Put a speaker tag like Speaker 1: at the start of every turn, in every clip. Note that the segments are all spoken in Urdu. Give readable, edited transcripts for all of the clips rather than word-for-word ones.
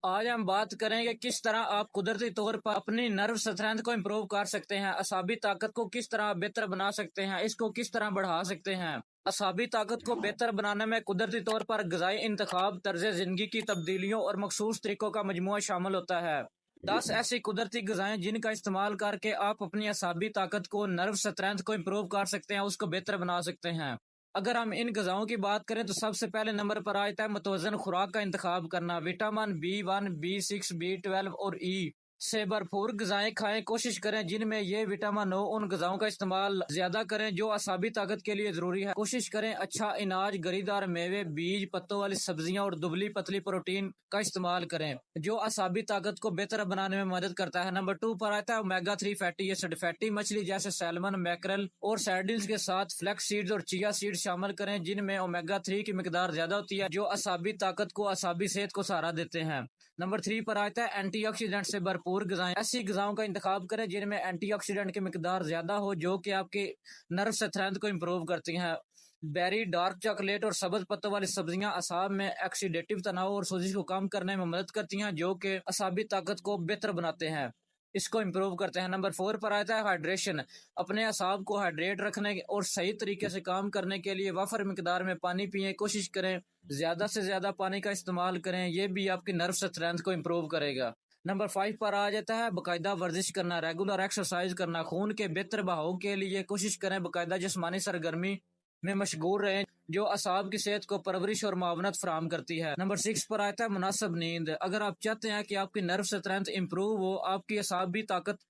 Speaker 1: آج ہم بات کریں گے کس طرح آپ قدرتی طور پر اپنی نرو اسٹرینتھ کو امپروو کر سکتے ہیں، اعصابی طاقت کو کس طرح بہتر بنا سکتے ہیں، اس کو کس طرح بڑھا سکتے ہیں۔ اعصابی طاقت کو بہتر بنانے میں قدرتی طور پر غذائی انتخاب، طرز زندگی کی تبدیلیوں اور مخصوص طریقوں کا مجموعہ شامل ہوتا ہے۔ 10 ایسی قدرتی غذائیں جن کا استعمال کر کے آپ اپنی اعصابی طاقت کو، نرو اسٹرینتھ کو امپروو کر سکتے ہیں، اس کو بہتر بنا سکتے ہیں۔ اگر ہم ان غذاؤں کی بات کریں تو سب سے پہلے نمبر پر آتا ہے متوازن خوراک کا انتخاب کرنا۔ وٹامن B1، B6، B12 اور ای سے بھرپور غذائیں کھائیں۔ کوشش کریں جن میں یہ وٹامن ہو، ان غذاؤں کا استعمال زیادہ کریں جو اعصابی طاقت کے لیے ضروری ہے۔ کوشش کریں اچھا اناج، گری دار میوے، بیج، پتوں والی سبزیاں اور دبلی پتلی پروٹین کا استعمال کریں جو اعصابی طاقت کو بہتر بنانے میں مدد کرتا ہے۔ نمبر 2 پر آتا ہے اومیگا 3 فیٹی ایسڈ۔ فیٹی مچھلی جیسے سیلمن، میکرل اور سارڈینز کے ساتھ فلیکس سیڈز اور چیا سیڈز شامل کریں جن میں اومیگا 3 کی مقدار زیادہ ہوتی ہے جو اعصابی طاقت کو، اعصابی صحت کو سہارا دیتے ہیں۔ نمبر 3 پر آتا ہے اینٹی آکسیڈنٹ سے بھرپور غذائیں۔ ایسی غذاؤں کا انتخاب کریں جن میں اینٹی آکسیڈنٹ کی مقدار زیادہ ہو جو کہ آپ کی نرو اسٹرینتھ کو امپروو کرتی ہیں۔ بیری، ڈارک چاکلیٹ اور سبز پتوں والی سبزیاں اعصاب میں آکسیڈیٹو تناؤ اور سوزش کو کم کرنے میں مدد کرتی ہیں جو کہ اعصابی طاقت کو بہتر بناتے ہیں، اس کو امپروو کرتے ہیں۔ نمبر 4 پر آتا ہے ہائیڈریشن۔ اپنے اعصاب کو ہائیڈریٹ رکھنے اور صحیح طریقے سے کام کرنے کے لیے وافر مقدار میں پانی پئیں۔ کوشش کریں زیادہ سے زیادہ پانی کا استعمال کریں، یہ بھی آپ کی نرو اسٹرینتھ کو امپروو کرے گا۔ نمبر 5 پر آ جاتا ہے باقاعدہ ورزش کرنا، ریگولر ایکسرسائز کرنا۔ خون کے بہتر بہاؤ کے لیے کوشش کریں باقاعدہ جسمانی سرگرمی میں مشغول رہیں جو اعصاب کی صحت کو پرورش اور معاونت فراہم کرتی ہے۔ نمبر 6 پر آتا ہے مناسب نیند۔ اگر آپ چاہتے ہیں کہ آپ کی نرو اسٹرینتھ امپروو ہو، آپ کی اعصابی طاقت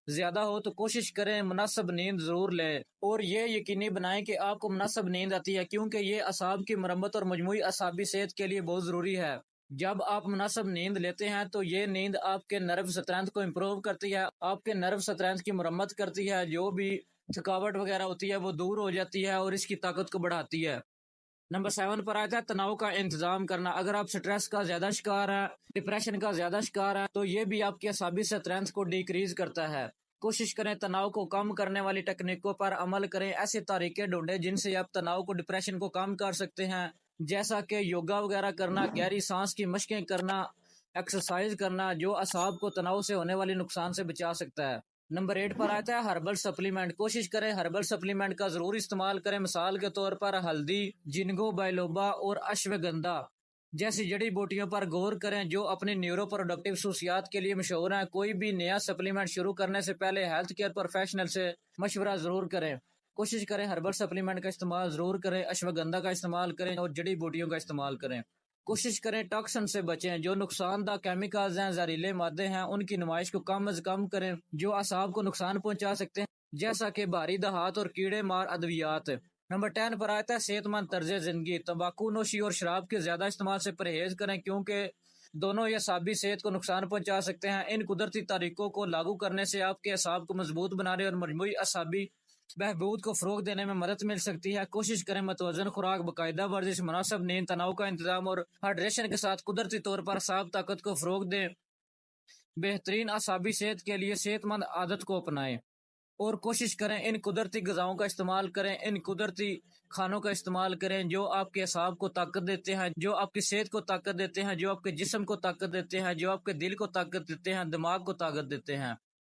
Speaker 1: زیادہ ہو، تو کوشش کریں مناسب نیند ضرور لیں اور یہ یقینی بنائیں کہ آپ کو مناسب نیند آتی ہے کیونکہ یہ اعصاب کی مرمت اور مجموعی اعصابی صحت کے لیے بہت ضروری ہے۔ جب آپ مناسب نیند لیتے ہیں تو یہ نیند آپ کے نرو اسٹرینتھ کو امپروو کرتی ہے، آپ کے نرو اسٹرینتھ کی مرمت کرتی ہے، جو بھی تھکاوٹ وغیرہ ہوتی ہے وہ دور ہو جاتی ہے اور اس کی طاقت کو بڑھاتی ہے۔ نمبر 7 پر آتا ہے تناؤ کا انتظام کرنا۔ اگر آپ سٹریس کا زیادہ شکار ہیں، ڈپریشن کا زیادہ شکار ہیں، تو یہ بھی آپ کی اعصابی اسٹرینتھ کو ڈیکریز کرتا ہے۔ کوشش کریں تناؤ کو کم کرنے والی ٹیکنیکوں پر عمل کریں۔ ایسے طریقے ڈھونڈیں جن سے آپ تناؤ کو، ڈپریشن کو کم کر سکتے ہیں، جیسا کہ یوگا وغیرہ کرنا، گہری سانس کی مشقیں کرنا، ایکسرسائز کرنا جو اعصاب کو تناؤ سے ہونے والی نقصان سے بچا سکتا ہے۔ نمبر 8 پر آتا ہے ہربل سپلیمنٹ۔ کوشش کریں ہربل سپلیمنٹ کا ضرور استعمال کریں۔ مثال کے طور پر ہلدی، جینگو بائلوبا اور اشوگندھا جیسی جڑی بوٹیوں پر غور کریں جو اپنی نیورو پروڈکٹیو خصوصیات کے لیے مشہور ہیں۔ کوئی بھی نیا سپلیمنٹ شروع کرنے سے پہلے ہیلتھ کیئر پروفیشنل سے مشورہ ضرور کریں۔ کوشش کریں ہربل سپلیمنٹ کا استعمال ضرور کریں، اشوگندھا کا استعمال کریں اور جڑی بوٹیوں کا استعمال کریں۔ کوشش کریں ٹاکسن سے بچیں، جو نقصان دہ کیمیکلز ہیں، زہریلے مادے ہیں، ان کی نمائش کو کم از کم کریں جو اعصاب کو نقصان پہنچا سکتے ہیں، جیسا کہ بھاری دھات اور کیڑے مار ادویات۔ نمبر 10 پر آتا ہے صحت مند طرز زندگی۔ تمباکو نوشی اور شراب کے زیادہ استعمال سے پرہیز کریں کیونکہ دونوں یہ اعصابی صحت کو نقصان پہنچا سکتے ہیں۔ ان قدرتی طریقوں کو لاگو کرنے سے آپ کے اعصاب کو مضبوط بنانے اور مجموعی اعصابی بہبود کو فروغ دینے میں مدد مل سکتی ہے۔ کوشش کریں متوازن خوراک، باقاعدہ ورزش، مناسب نیند، تناؤ کا انتظام اور ہائیڈریشن کے ساتھ قدرتی طور پر اعصاب طاقت کو فروغ دیں۔ بہترین اعصابی صحت کے لیے صحت مند عادت کو اپنائیں اور کوشش کریں ان قدرتی غذاؤں کا استعمال کریں، ان قدرتی کھانوں کا استعمال کریں جو آپ کے اعصاب کو طاقت دیتے ہیں، جو آپ کی صحت کو طاقت دیتے ہیں، جو آپ کے جسم کو طاقت دیتے ہیں، جو آپ کے دل کو طاقت دیتے ہیں، دماغ کو طاقت دیتے ہیں۔